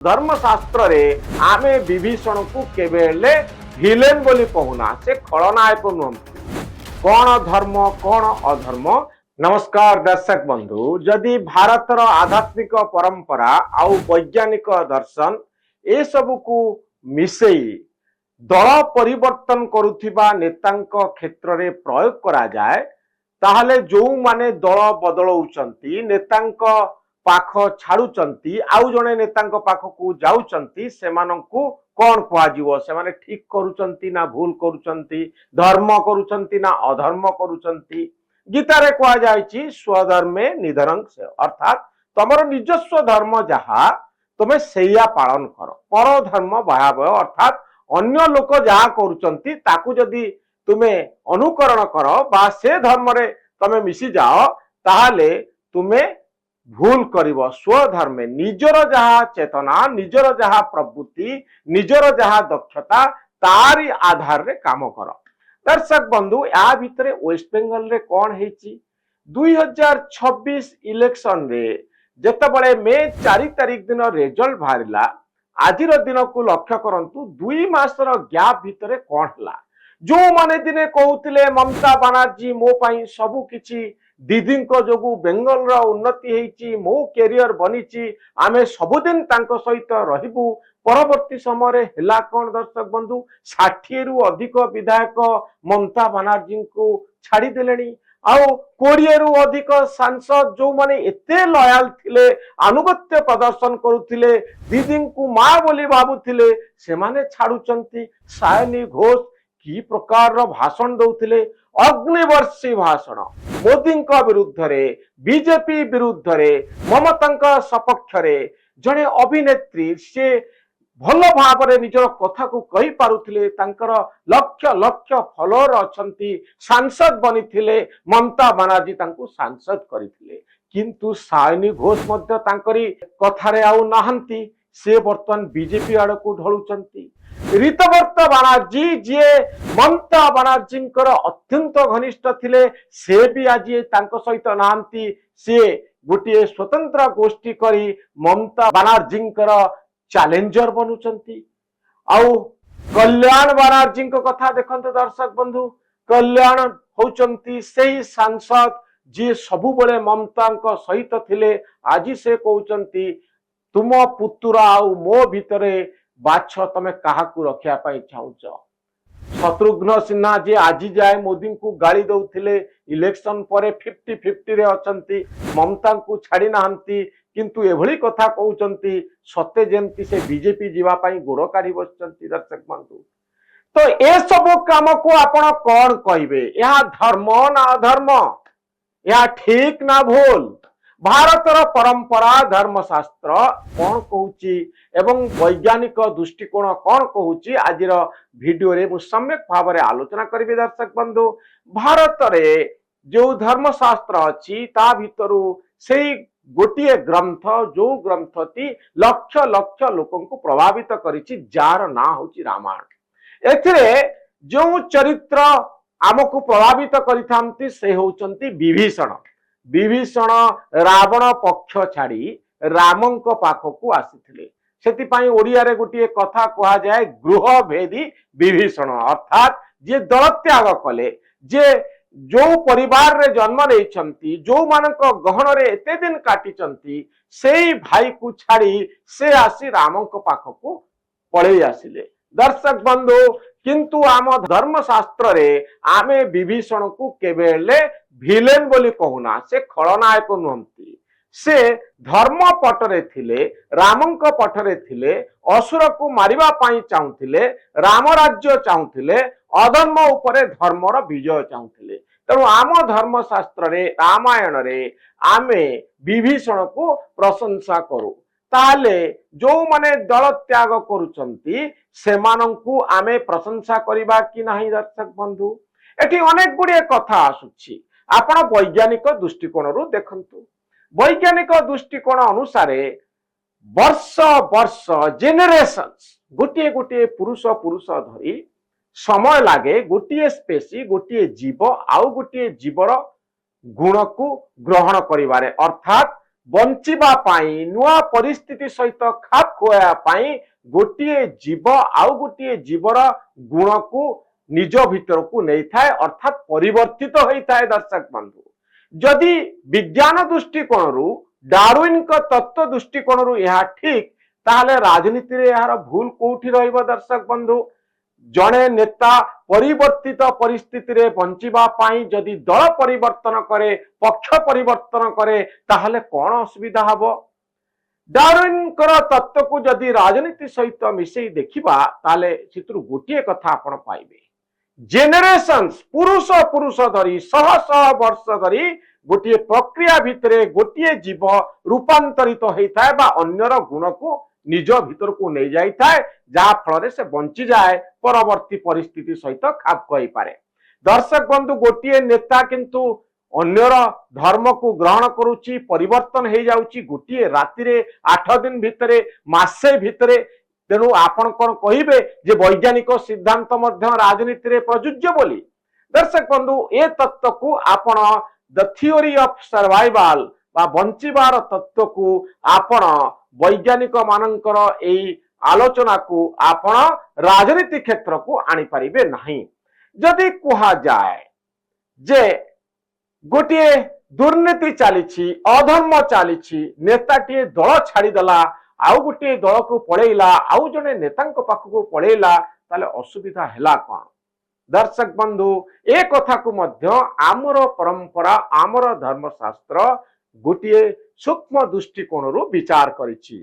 धर्मशास्त्र रे आमे विभीषण को केबेले भिलेन बोली कहूना से खलनायक नुहंती। कौन धर्म कौन अधर्म। नमस्कार दर्शक बंधु, जदि भारतर आध्यात्मिक परंपरा आउ वैज्ञानिक दर्शन ए सब को मिसेई दल परिवर्तन करुथिबा नेतांक क्षेत्र रे प्रयोग करा जाए ताहले जो माने दल बदलौचंती नेतांक पाख छाड़ुचंती आउ जने नेतांक पाख को जाउचंती सेमानंकु कौन कुआजिवो, सेमाने ठीक करुचंती ना भूल करुचंती, धर्म करुचंती ना अधर्म करुचंती। गीतारे कुआ जायछि स्वधर्मे निधरं से, अर्थात तमर निजस्व धर्म जहा तुमे सेया पालन कर, पर धर्म भयावह अर्थात अन्य लोक जहा करुचंती ताकू जदि तुमे अनुकरण कर बा से धर्म रे तमे मिसी जाओ ताहले तुमे भूल करिवो। स्वधर्मे निजर जहा चेतना, निजर जहा प्रवृत्ति, निजर जहा दक्षता तारी आधार रे काम कर। दर्शक बंधु, या भितरे वेस्ट बेंगल रे कौन हेची 2026 इलेक्शन रे जेतबळे मे 4 तारिख दिन रिजल्ट बाहरिला, आजिर दिन को लक्ष्य करंतु 2 मासर गैप भितरे कौन हला। जो माने दिने कहउतिले ममता बनर्जी मो पई सबु किछि दीदी को जोगु बेंगल रा उन्नति हेची, मो कैरियर बनीची, आमे सबुदिन तांको सहित रहिबु। परवर्ती समय रे हेला कोन दर्शक बंधु 60 रु अधिक विधायक ममता बनर्जी को छाड़ी देलेनी आउ 20 रु अधिक सांसद जो माने एते लॉयल थिले, अनुगत्य प्रदर्शन करुथिले, दीदी को मां बोली भाबुथिले से माने छाड़ुचंती। सायनी घोष की प्रकार भाषण दौथिले, अग्निवर्षी भाषण मोदी विरुद्ध रे, बीजेपी विरुद्ध रे, ममता सपक्ष रे जड़े अभिनेत्री से भल भाव रे निजर कथा को कही पारुथिले, तांकर लक्ष लक्ष फॉलोअर अछंती, सांसद बनी थिले, ममता बनर्जी तांको सांसद करिथिले। किंतु सायनी घोष मध्य तांकरी कथारे आउ नाहंती, से वर्तमान बीजेपी आड़ को ढलुचंती। ऋतव्रत बनर्जी जे ममता बनर्जी अत्यंत घनिष्ठ थिले, से भी आज तांको सहित नाहंती, से गोटे स्वतंत्र गोष्ठी करी ममता बनर्जी चैलेंजर बनुचंती। आउ कल्याण बनर्जी कथा देखंत दर्शक बंधु, कल्याण होचंती सेही सांसद जे सबु बळे ममता सहित थिले, आज से कहउचंती तुम पुतुरा आउ मो भितरे बाछ तमे काहाकू रखिया पाई चाहुच। शत्रुघ्न सिन्हा जे आज जाए मोदी को गाली दउथिले, इलेक्शन परे 50-50 रे अछंती, ममता को छाड़ी नाहंती, किंतु एभली कथा कहउचंती सत्य जेमती से बीजेपी जीवा पाई गोड़ काढ़ी बसचंती। दर्शक बंधु, तो ए सब काम को आपण कौन कहिबे? यह धर्म ना अधर्म, यह ठीक ना भूल? भारतर परंपरा धर्मशास्त्र कौन कहूची एवं वैज्ञानिक दृष्टिकोण कौन कहूची आजिर वीडियो रे मु सम्यक भाव में आलोचना करिबे। दर्शक बंधु, भारत रे जो धर्मशास्त्र अछि ता भितरु सेही गोटिए ग्रंथ जो ग्रंथटी लक्ष लक्ष लोकन को प्रभावित करिछि, जार ना होची रामायण। एथिरे जो चरित्र आमको प्रभावित करिथांती से होचंती विभीषण। विभीषण रावण पक्ष छाड़ी रामंक पाखकू आसीथिले, सेतिपाई ओडिया रे गोटिए कथा कहा जाए गृह भेदी विभीषण, अर्थात जे दल त्याग कले, जे जो परिवार रे जन्म लेछंती, जो मानक गहन रे एते दिन काटिचंती, सेई भाई को छाड़ी से आसी रामंक पाखकू पळेई आसिले। दर्शक बंधु, किंतु आम धर्मशास्त्र रे आमे विभीषण को केबेले भिलेन बोली कहूना, से खलनायक नुहंती। से धर्म पटरे थिले, रामंक पटरे थिले, असुर को मारिबा पाई चाहुथिले, राम राज्य चाहुथिले, अधर्म उपरे धर्मर विजय चाहुथिले। तेणु आम धर्मशास्त्र रे रामायण रे आमे विभीषण को प्रशंसा करू। ताले जो माने दल त्याग करुचंती सेमानंकु आमे प्रशंसा करिबा कि नाही? दर्शक बंधु, एठी अनेक गुड़िए कथा आसुछि, आपण वैज्ञानिक दृष्टिकोण रु देखंतु। वैज्ञानिक दृष्टिकोण अनुसार वर्ष वर्ष जेनेरेशंस गोटे गोटे पुरुष पुरुष धरी समय लागे गोटे स्पेसी गोटे जीव आउ गोटे जीवर गुण को ग्रहण करिबारे, अर्थात बंचिबा पाई नुआ परिस्थिति सहित खाप खोया पाई गोटे जीव आउ गोटे जीवर गुण को निज भीतर को नहीं थाए अर्थात परिवर्तित होता है। दर्शक बंधु जदि विज्ञान दृष्टिकोण डार्विन का तत्व दृष्टिकोण यह ठीक ताहले राजनीति रे यार भूल कोठी रहिबो। दर्शक बंधु जड़े नेता परिवर्तित परिस्थिति रे बंचिबा पाई जदि दल परिवर्तन करे पक्ष परिवर्तन करे ताहले कौन असुविधा हबो। डार्विन तत्व को जदि राजनीति सहित मिसई देखिबा ताले चित्रु गोटे कथा आपण पाइबे जेनेरेशंस पुरुष पुरुष धरी शह शह वर्ष धरी गोटे प्रक्रिया भितरे गोटे जीव रूपांतरित होता है बा अन्यर गुण को निज भीतर को नहीं जाए जहा फल से बंची जाए परवर्ती परिस्थिति सहित खाप खई पारे। दर्शक बंधु गोटे नेता किंतु अन्यर धर्म को ग्रहण करुच्ची परिवर्तन हो जाउची गोटे राति रे 8 दिन भितरे मासे भितरे। तेणु आपण कौन कहिबे जे वैज्ञानिक सिद्धांत मध्य राजनीति रे प्रयुज्य बोली। दर्शक बंधु ए तत्व को आपण द थियोरी ऑफ सर्वाइवल बा बंचिबार तत्व को आपण वैज्ञानिक मानकर एई आलोचना को आपण राजनीति क्षेत्र को आनी परिबे नहीं। जदि कुहा जाए जे गोटे दुर्नीति चली अधर्म चली नेताटी दल छाड़ीदेला आउ गोटे दल को पड़ेला आउ जने नेता पाखक पड़ेला ताले असुविधा हैला कौन। दर्शक बंधु ए कथा को मध्य आमर परंपरा आमर धर्मशास्त्र गोटे सूक्ष्म दृष्टिकोण विचार करिछि।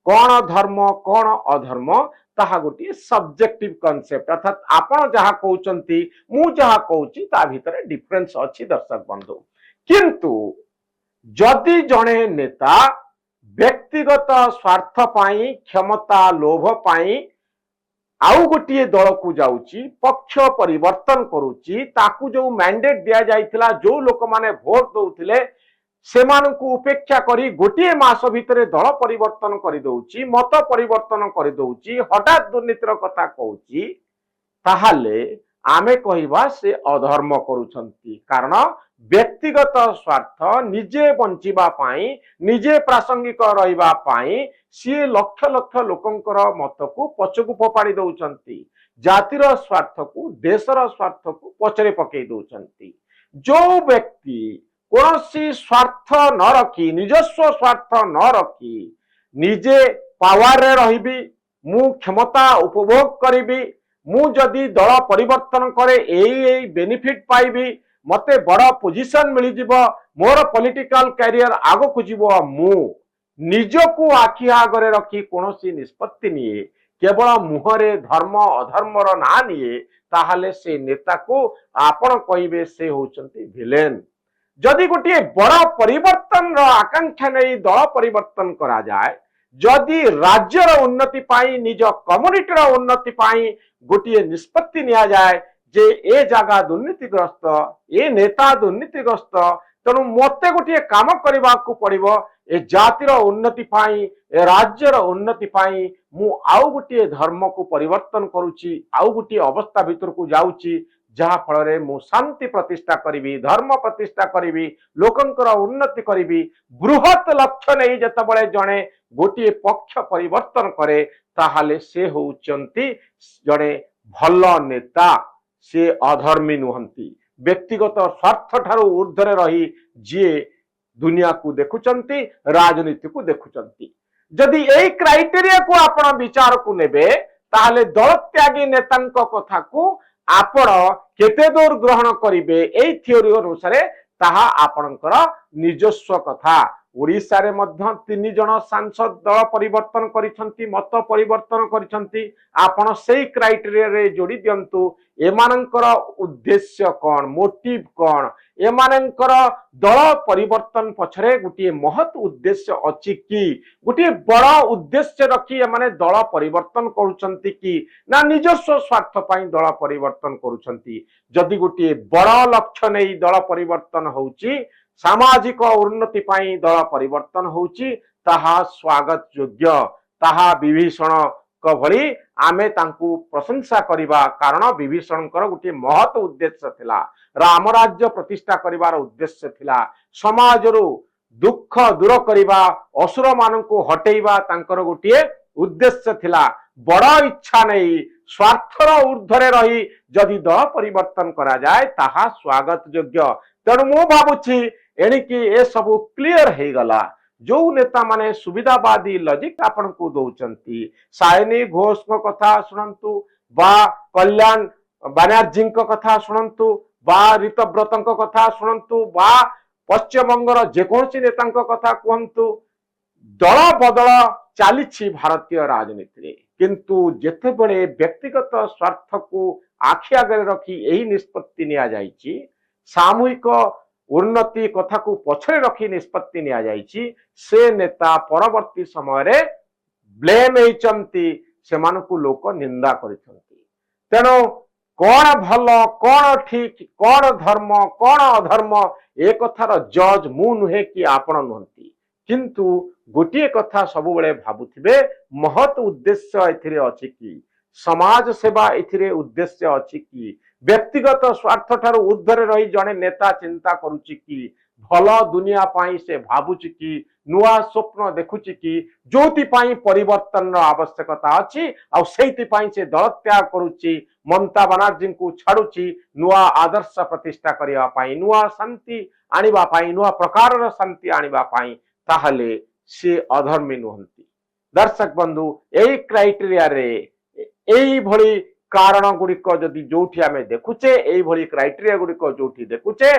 कौन धर्म कौन अधर्म ताहा गोटे सब्जेक्टिव कॉन्सेप्ट अर्थात आपण जहा कहउचंती मु जहा कहउची ता भितरे डिफरेंस अछि। दर्शक बंधु किंतु जदि जने नेता व्यक्तिगत स्वार्थ पाई क्षमता लोभ पाई आउ गोटे दल को जाउची पक्ष परिवर्तन करुची ताकू जो मैंडेट दिया जाइथिला जो लोक माने वोट दउथिले सेमानकु उपेक्षा करी गोटे मास भितरे दल परिवर्तन कर दउची मत परिवर्तन कर दउची हठात दुर्नीतिर कथा कहउची ताहाले आमे कहिबा से अधर्म करुछंती। कारण व्यक्तिगत स्वार्थ निजे बंचिबा पाई निजे प्रासंगिक रहिबा पाई सी लक्ष लक्ष लोकंकर मत को पछकु फोपाड़ी दउछंती जातिर स्वार्थ को देशर स्वार्थ को पछरे पकई दउछंती। जो व्यक्ति कौनसी स्वार्थ न रखी निजस्व स्वार्थ न रखी निजे पावर रे रहिबी मु क्षमता उपभोग करिबी मु जदि दल परिवर्तन करे एई बेनिफिट पाइबी मते बड़ पोजिशन मिल जिवो मोर पॉलिटिकल कैरियर आगो को जीवो मु निज को आखि आगरे रखी कोनोसी निष्पत्ति निये केवल मुहरे धर्म अधर्मर ना निये ताहाले से नेता को आपण कहिबे से होचंती विलेन। जदि गोटे बड़ परिवर्तन आकांक्षा नहीं दल परिवर्तन करा जाए जदि राज्यर उन्नति पाई निज कम्युनिटीर उन्नति पाई गोटे निष्पत्ति निया जाए जे ए जगह दुर्नीतिग्रस्त ए नेता दुर्नीतिग्रस्त तेणु मते गोटे काम करने को पड़ो ए जातिर उन्नति पाई ए राज्यर उन्नति पाई मु आउ गोटे धर्म को परिवर्तन करुची आउ गोटे अवस्था भीतर को जाउची जहा फल मु शांति प्रतिष्ठा करी धर्म प्रतिष्ठा करी लोकंकर उन्नति करी बृहत लक्ष्य नहीं जतबले जड़े गोटे पक्ष परिवर्तन करे ताहाले से होउचंती जड़े भल नेता से अधर्मी नुहंती व्यक्तिगत स्वार्थ ठारू ऊर्ध्वरे रही जी दुनिया को देखुचंती राजनीति को देखुचंती। जदि यही क्राइटेरिया को आपण विचार को नेबे ताहाले दल त्यागी नेतांक कथा को आपण केते दूर ग्रहण करिवे एई थियोरी अनुसार ताहा आपणकर निजस्व कथा। ओडिशा रे मध्य 3 जन सांसद दल परिवर्तन करिसंती मत परिवर्तन करिसंती आपण सेही क्राइटेरिया रे जोड़ी दियंतु एमानंकर उद्देश्य कौन मोटिव कौन एमानंकर दल परिवर्तन पछरे गोटे महत उद्देश्य अछि कि गोटे बड़ उद्देश्य रखी एमाने दल परिवर्तन करूछंती कि ना निजस्व स्वार्थ पाई दल परिवर्तन करूछंती। जदि गोटे बड़ लक्ष्य नहीं दल परिवर्तन होउची सामाजिक उन्नति पाई दल परिवर्तन होउची ताहा स्वागत योग्य ताहा विभीषण को भली आमे तांकु प्रशंसा करिबा कारण विभीषणकर गोटे महत उद्देश्य थिला राम राज्य प्रतिष्ठा करिवार उद्देश्य थिला समाजरो दुख दूर करवा असुर मान हटेवा तांकर गोटे उद्देश्य थिला बड़ इच्छा नहीं स्वार्थर ऊर्ध्वरे रही जदि दल परिवर्तन करा जाए ताहा स्वागत योग्य तेणु मु भावुछि एणिकी ए सबु क्लियर हो गला जो नेता माने सुविधावादी लॉजिक आपन को दौचंती सायनी घोष को कथा सुनंतु बा कल्याण बनर्जी कथा शुणु बा ऋतव्रत कथा शुणु बा पश्चिम बंगर जेकोसी नेता कथा कहतु दल बदल चली भारतीय राजनीति किंतु जेते बड़े व्यक्तिगत स्वार्थ को आखि आगे रखी यही निष्पत्ति निया जायछि सामूहिक उन्नति कथा को पछरे रखी निष्पत्ति निया जायछि से नेता परवर्ती समय रे ब्लेम होइचंती सेमानकु लोक निंदा करिसंती तेणु कौन भल कौन ठीक कौन धर्म कौन अधर्म ए कथार जज मु नुहे कि आपण नुहंती किंतु गोटे कथा सब बेले भाबुथिबे महत उद्देश्य एथिरे अछि कि समाज सेवा एथिरे उद्देश्य अछि कि व्यक्तिगत स्वार्थ ठार ऊर्ध्वरे रही जड़े नेता चिंता करुछि कि भल दुनिया पाई से भाबुछि कि नुआ स्वप्न देखुछि कि जोति पाई परिवर्तन आवश्यकता अछि आ सेति पाई से दल त्याग करुछि ममता बनर्जी को छाड़ुछि नुआ आदर्श प्रतिष्ठा करिया पाई नुआ शांति आनिबा पाई नुआ प्रकार शांति आनिबा पाई ताहले से अधर्मी नुहंती दर्शक बंधु एई क्राइटेरिया रे एई भली कारण गुड़िक जदि जोठी आमे देखुचे एई भली क्राइटेरिया गुड़िक जोठी देखुचे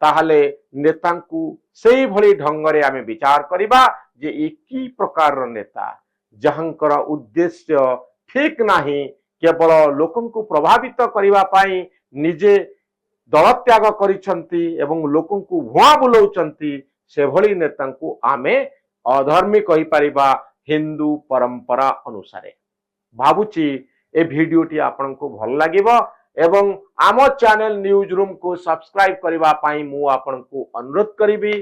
ताहले नेतांकु सेई भली ढंगरे आमे विचार करिबा जे ई की प्रकार नेता जहांकर उद्देश्य ठीक नाही केवल लोकंकु प्रभावित करिबा पाई निजे दल त्याग करिसंती एवं लोकंकु भुआ बुलाउचंती से भली नेतांकु आमे अधर्मी कहि परिबा हिंदू परंपरा अनुसारे भाबुची ए भिडियोटी आपनको भल लागिबो एवं आम चैनल न्यूज रूम को सब्सक्राइब करिबा पाई मु आपनको अनुरोध करिबी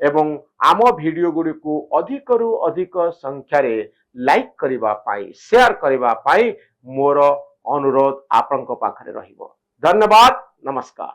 एवं आम भिडियो गुडी को अधिक रु अधिक संख्या रे लाइक करिबा पाई शेयर करिबा पाई मोर अनुरोध आपनको पाखरे रहिबो धन्यवाद नमस्कार।